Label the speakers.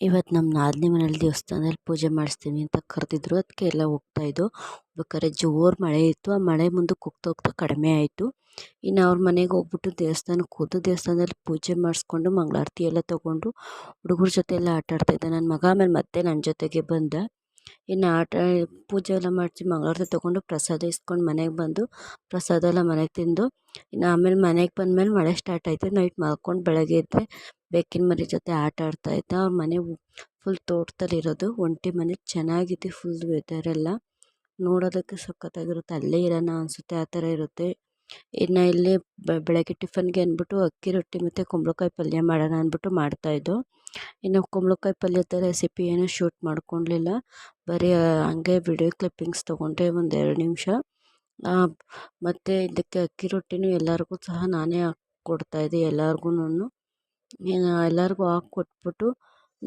Speaker 1: ಇವತ್ತು ನಮ್ಮ ನಾದಿನಿ ಮನೇಲಿ ದೇವಸ್ಥಾನದಲ್ಲಿ ಪೂಜೆ ಮಾಡಿಸ್ತೀನಿ ಅಂತ ಕರೆದಿದ್ರು. ಅದಕ್ಕೆ ಎಲ್ಲ ಹೋಗ್ತಾಯಿದ್ದೋ. ಬೇಕಾದ್ರೆ ಜೋರು ಮಳೆ ಇತ್ತು. ಆ ಮಳೆ ಮುಂದಕ್ಕೆ ಹೋಗ್ತಾ ಹೋಗ್ತಾ ಕಡಿಮೆ ಆಯಿತು. ಇನ್ನು ಅವ್ರ ಮನೆಗೆ ಹೋಗ್ಬಿಟ್ಟು ದೇವಸ್ಥಾನಕ್ಕೆ ಹೋದ. ದೇವಸ್ಥಾನದಲ್ಲಿ ಪೂಜೆ ಮಾಡಿಸ್ಕೊಂಡು ಮಂಗಳಾರತಿ ಎಲ್ಲ ತೊಗೊಂಡು ಹುಡುಗರ ಜೊತೆ ಎಲ್ಲ ಆಟ ಆಡ್ತಾಯಿದ್ದೆ. ನನ್ನ ಮಗ ಆಮೇಲೆ ಮತ್ತೆ ನನ್ನ ಜೊತೆಗೆ ಬಂದ. ಇನ್ನು ಪೂಜೆ ಎಲ್ಲ ಮಾಡಿಸಿ ಮಂಗಳಾರತಿ ತೊಗೊಂಡು ಪ್ರಸಾದ ಇಸ್ಕೊಂಡು ಮನೆಗೆ ಬಂದು ಪ್ರಸಾದ ಎಲ್ಲ ಮನೆಗೆ ತಿಂದು ಇನ್ನು ಆಮೇಲೆ ಮನೆಗೆ ಬಂದಮೇಲೆ ಮಳೆ ಸ್ಟಾರ್ಟ್ ಆಯಿತು. ನೈಟ್ ಮಲ್ಕೊಂಡು ಬೆಳಗ್ಗೆ ಎದ್ದರೆ ಬೆಕ್ಕಿನ ಮರಿ ಜೊತೆ ಆಟ ಆಡ್ತಾಯಿದ್ದ. ಅವ್ರ ಮನೆ ಫುಲ್ ತೋಟದಲ್ಲಿರೋದು. ಒಂಟಿ ಮನೆ ಚೆನ್ನಾಗಿದೆ. ಫುಲ್ ವೆದರೆಲ್ಲ ನೋಡೋದಕ್ಕೆ ಸಖತ್ತಾಗಿರುತ್ತೆ. ಅಲ್ಲೇ ಇರೋಣ ಅನಿಸುತ್ತೆ, ಆ ಥರ ಇರುತ್ತೆ. ಇನ್ನು ಇಲ್ಲಿ ಬೆಳಗ್ಗೆ ಟಿಫನ್ಗೆ ಅಂದ್ಬಿಟ್ಟು ಅಕ್ಕಿ ರೊಟ್ಟಿ ಮತ್ತು ಕುಂಬಳಕಾಯಿ ಪಲ್ಯ ಮಾಡೋಣ ಅಂದ್ಬಿಟ್ಟು ಮಾಡ್ತಾಯಿದ್ದೋ. ಇನ್ನು ಕುಂಬಳಕಾಯಿ ಪಲ್ಯದ ರೆಸಿಪಿ ಏನೂ ಶೂಟ್ ಮಾಡ್ಕೊಳ್ಲಿಲ್ಲ. ಬರೀ ಹಂಗೆ ವಿಡಿಯೋ ಕ್ಲಿಪ್ಪಿಂಗ್ಸ್ ತೊಗೊಂಡೆ ಒಂದು 2 ನಿಮಿಷ. ಮತ್ತು ಇದಕ್ಕೆ ಅಕ್ಕಿ ರೊಟ್ಟಿನೂ ಎಲ್ಲರಿಗೂ ಸಹ ನಾನೇ ಹಾಕ್ಕೊಡ್ತಾಯಿದ್ದೆ. ಎಲ್ಲರಿಗೂ ಹಾಕ್ಕೊಟ್ಬಿಟ್ಟು